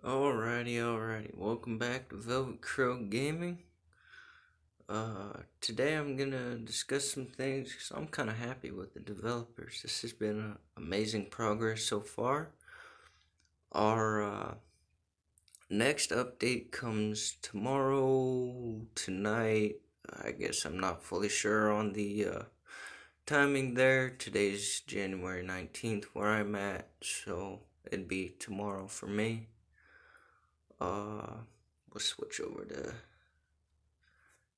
Alrighty. Welcome back to Velvet Crow Gaming. Today I'm gonna discuss some things 'cause I'm kind of happy with the developers. This has been amazing progress so far. Our next update comes tomorrow, tonight. I guess I'm not fully sure on the timing there. Today's January 19th where I'm at, so it'd be tomorrow for me. We'll switch over to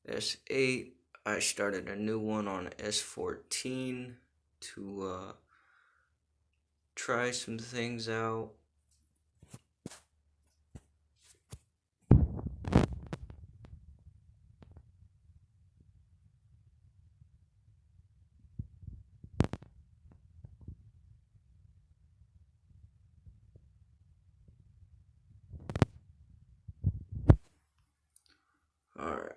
S8. I started a new one on S14 to try some things out. Alright,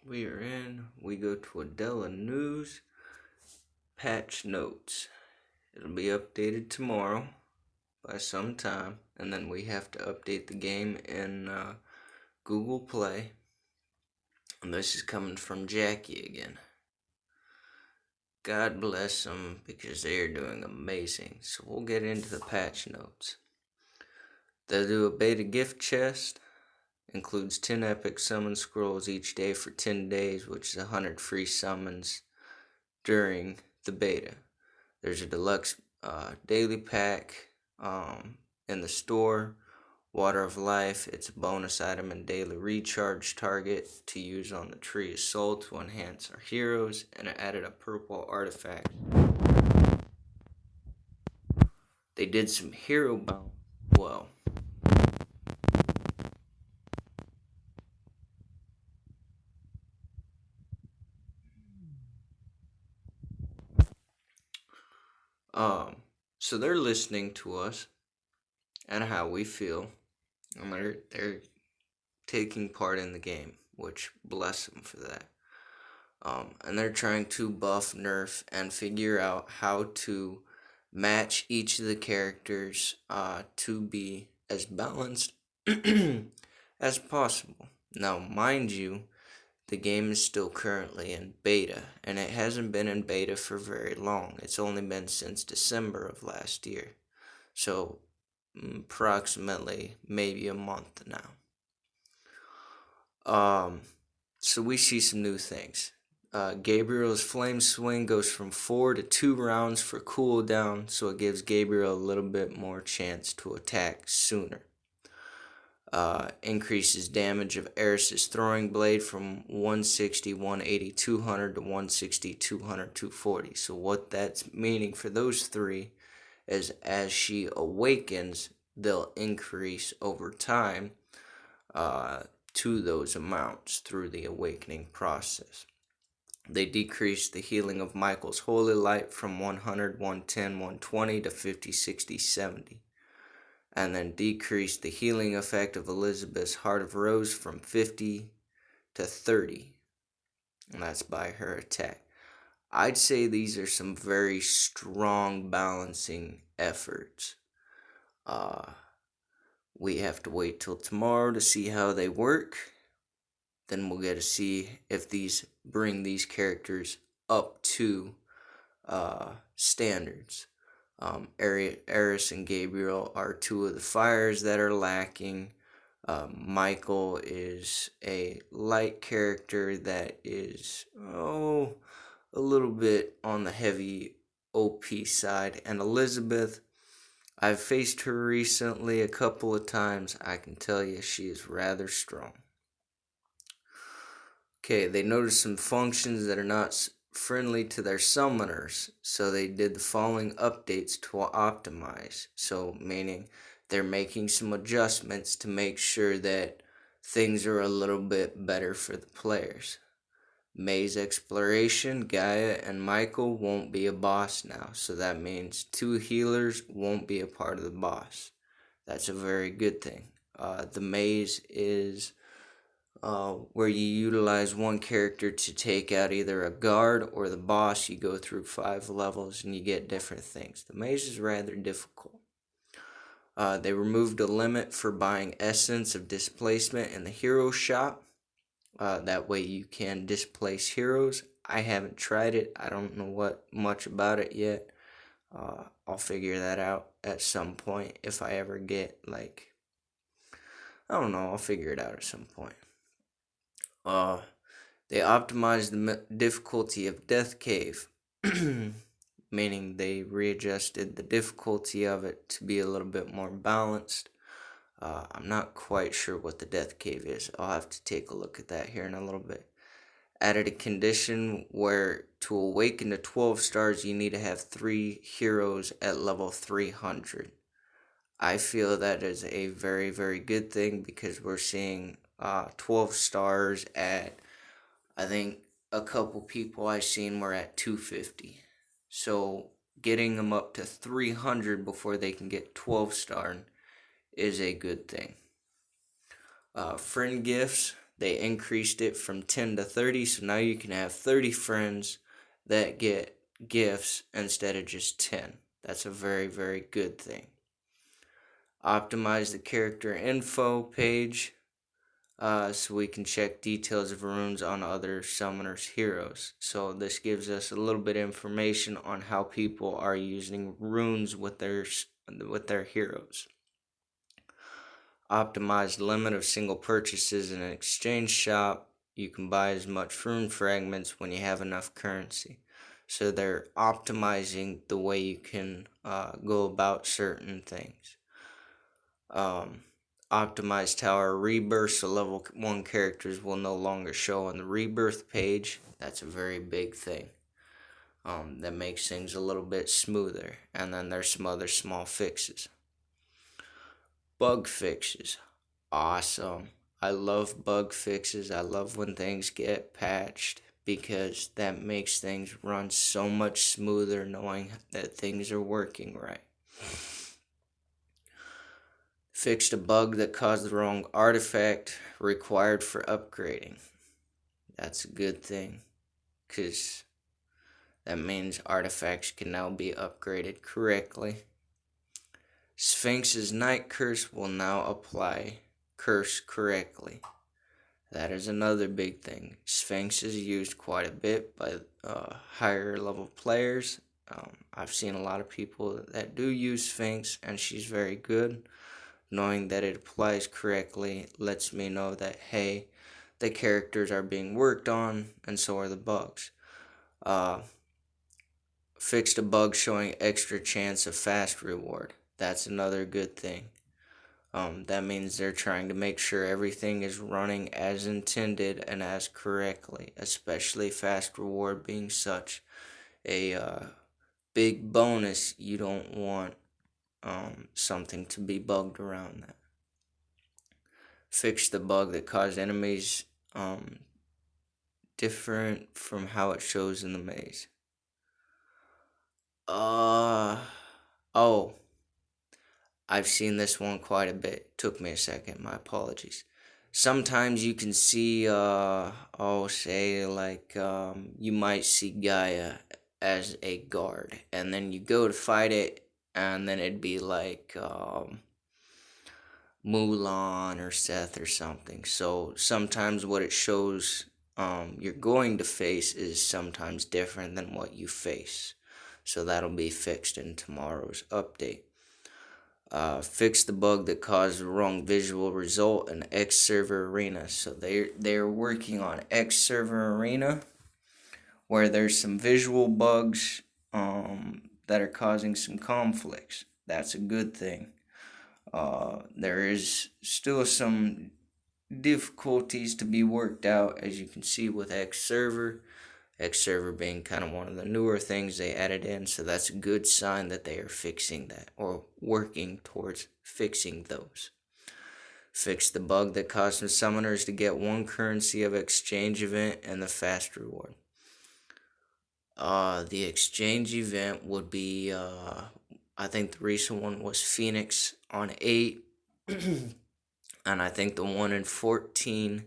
we are in. We go to Adelamyth patch notes. It'll be updated tomorrow by some time, and then we have to update the game in Google Play. And this is coming from Jackie again. God bless them because they are doing amazing. So we'll get into the patch notes. They'll do a beta gift chest. Includes 10 epic summon scrolls each day for 10 days, which is 100 free summons during the beta. There's a deluxe daily pack in the store. Water of Life, it's a bonus item and daily recharge target to use on the Tree of Soul to enhance our heroes, and it added a purple artifact. They did some hero bound. Well, so they're listening to us and how we feel, and they're taking part in the game, which bless them for that. And they're trying to buff, nerf, and figure out how to match each of the characters to be as balanced as possible. Now, mind you, the game is still currently in beta, and it hasn't been in beta for very long. It's only been since December of last year. So, approximately maybe a month now. So we see some new things. Gabriel's Flame Swing goes from 4 to 2 rounds for cooldown, so it gives Gabriel a little bit more chance to attack sooner. Increases damage of Eris's Throwing Blade from 160, 180, 200 to 160, 200, 240. So what that's meaning for those three is as she awakens, they'll increase over time to those amounts through the awakening process. They decrease the healing of Michael's Holy Light from 100, 110, 120 to 50, 60, 70. And then decrease the healing effect of Elizabeth's Heart of Rose from 50 to 30. And that's by her attack. I'd say these are some very strong balancing efforts. We have to wait till tomorrow to see how they work. Then we'll get to see if these bring these characters up to standards. Eris and Gabriel are two of the fires that are lacking. Michael is a light character that is a little bit on the heavy OP side, and Elizabeth, I've faced her recently a couple of times. I can tell you she is rather strong. Okay, they noticed some functions that are not friendly to their summoners, so they did the following updates to optimize. So, meaning they're making some adjustments to make sure that things are a little bit better for the players. Maze Exploration, Gaia, and Michael won't be a boss now, so that means 2 healers won't be a part of the boss. That's a very good thing. The maze is where you utilize one character to take out either a guard or the boss. You go through 5 levels and you get different things. The maze is rather difficult. They removed a limit for buying Essence of Displacement in the Hero Shop. That way you can displace heroes. I haven't tried it. I don't know much about it yet. I'll figure that out at some point if I ever get I don't know. I'll figure it out at some point. Uh, they optimized the difficulty of Death Cave, meaning they readjusted the difficulty of it to be a little bit more balanced. I'm not quite sure what the Death Cave is. I'll have to take a look at that here in a little bit. Added a condition where to awaken to 12 stars, you need to have 3 heroes at level 300. I feel that is a very, very good thing because we're seeing 12 stars at, I think a couple people I seen were at 250. So getting them up to 300 before they can get 12 star is a good thing. Friend gifts, they increased it from 10 to 30, so now you can have 30 friends that get gifts instead of just 10. That's a very, very good thing. Optimize the character info page so we can check details of runes on other summoners' heroes. So this gives us a little bit of information on how people are using runes with their heroes. Optimized limit of single purchases in an exchange shop. You can buy as much rune fragments when you have enough currency. So they're optimizing the way you can go about certain things. Optimized tower rebirth, so level 1 characters will no longer show on the rebirth page. That's a very big thing. That makes things a little bit smoother. And then there's some other small fixes. Bug fixes. Awesome. I love bug fixes. I love when things get patched because that makes things run so much smoother knowing that things are working right. Fixed a bug that caused the wrong artifact required for upgrading. That's a good thing because that means artifacts can now be upgraded correctly. Sphinx's Night Curse will now apply curse correctly. That is another big thing. Sphinx is used quite a bit by higher level players. I've seen a lot of people that do use Sphinx, and she's very good. Knowing that it applies correctly lets me know that, hey, the characters are being worked on, and so are the bugs. Fixed a bug showing extra chance of fast reward. That's another good thing. That means they're trying to make sure everything is running as intended and as correctly, especially fast reward being such a big bonus. You don't want something to be bugged around that. Fix the bug that caused enemies different from how it shows in the maze. Oh, I've seen this one quite a bit. Took me a second. My apologies. Sometimes you can see, say, you might see Gaia as a guard, and then you go to fight it, and then it'd be like, Mulan or Seth or something. So sometimes what it shows you're going to face is sometimes different than what you face. So that'll be fixed in tomorrow's update. Fix the bug that caused the wrong visual result in X Server Arena. So they're working on X Server Arena, where there's some visual bugs that are causing some conflicts. That's a good thing. There is still some difficulties to be worked out, as you can see with X Server. X Server being kind of one of the newer things they added in, so that's a good sign that they are fixing that or working towards fixing those. Fix the bug that caused some summoners to get 1 currency of exchange event and the fast reward. The exchange event would be, I think the recent one was Phoenix on 8, and I think the one in 14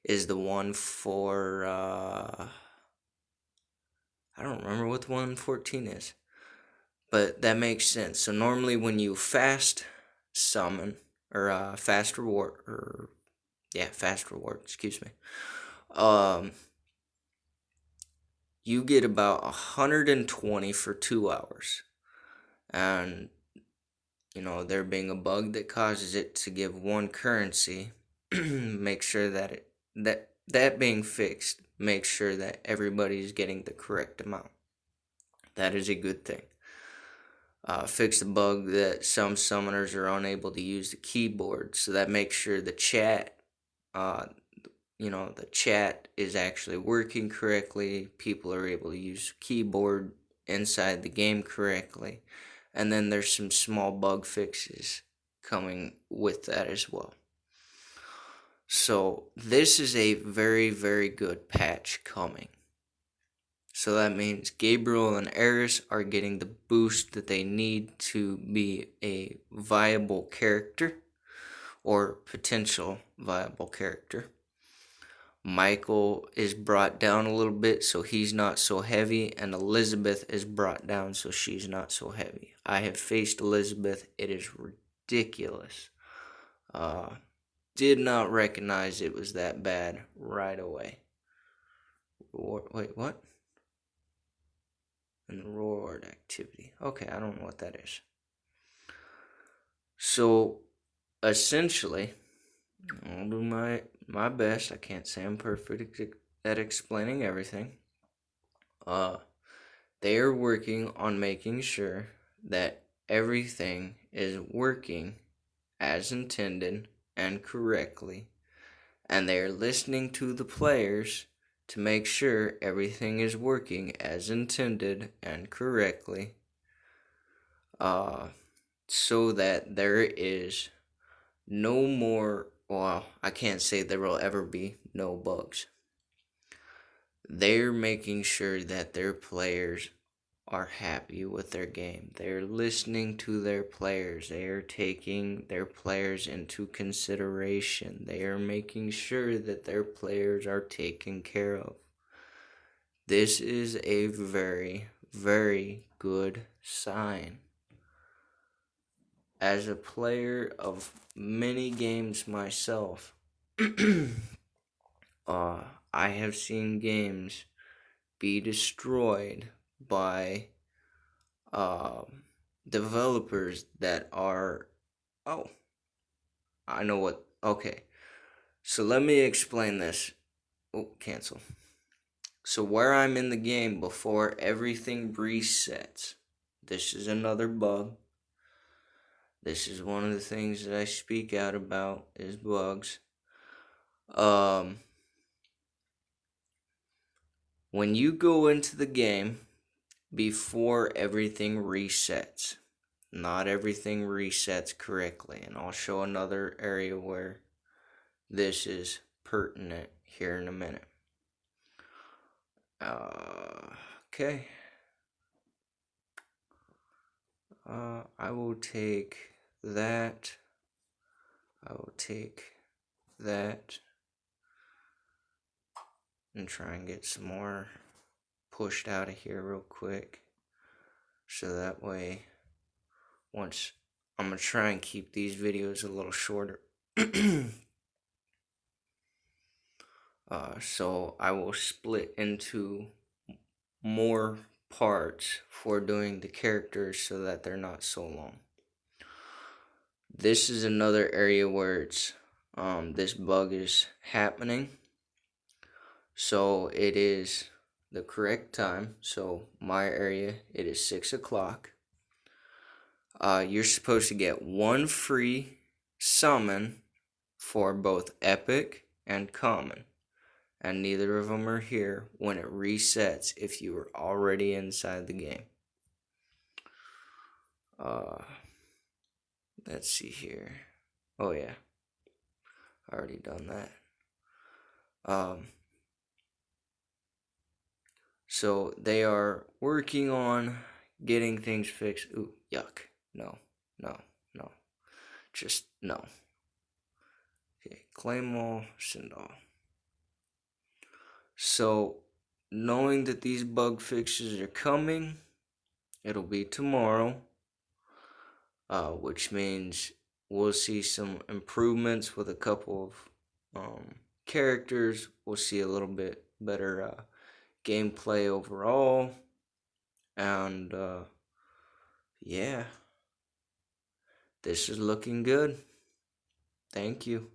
is the one for, I don't remember what the one in 14 is. But that makes sense. So normally when you fast, summon, or fast reward, or yeah, fast reward, excuse me. Um, you get about 120 for 2 hours. And, there being a bug that causes it to give one currency, make sure that being fixed, make sure that everybody's getting the correct amount. That is a good thing. Fix the bug that some summoners are unable to use the keyboard, so that makes sure the chat, the chat is actually working correctly. People are able to use keyboard inside the game correctly. And then there's some small bug fixes coming with that as well. So this is a very, very good patch coming. So that means Gabriel and Eris are getting the boost that they need to be a viable character, or potential viable character. Michael is brought down a little bit, so he's not so heavy, and Elizabeth is brought down, so she's not so heavy. I have faced Elizabeth. It is ridiculous. Did not recognize it was that bad right away. Wait, what? And the reward activity. Okay, I don't know what that is. So, essentially, I'll do my best. I can't say I'm perfect at explaining everything. They are working on making sure that everything is working as intended and correctly, and they are listening to the players to make sure everything is working as intended and correctly, so that there is no more, well, I can't say there will ever be no bugs. They're making sure that their players are happy with their game. They're listening to their players. They are taking their players into consideration. They are making sure that their players are taken care of. This is a very, very good sign. As a player of many games myself, I have seen games be destroyed by developers that are, oh, I know what, okay, so let me explain this. Oh, cancel. So where I'm in the game before everything resets, this is another bug. This is one of the things that I speak out about, is bugs. When you go into the game before everything resets, not everything resets correctly, and I'll show another area where this is pertinent here in a minute. Okay. I will take that. I will take that. And try and get some more pushed out of here real quick. So that way, I'm going to try and keep these videos a little shorter. So I will split into more parts for doing the characters so that they're not so long. This is another area where it's this bug is happening. So it is the correct time. So my area, it is 6 o'clock. You're supposed to get one free summon for both epic and common, and neither of them are here when it resets if you were already inside the game. Let's see here. Oh yeah, I already done that. So they are working on getting things fixed. Ooh, yuck. No. Just no. Okay, claim all, send all. So, knowing that these bug fixes are coming, it'll be tomorrow, which means we'll see some improvements with a couple of characters. We'll see a little bit better gameplay overall. And yeah, this is looking good. Thank you.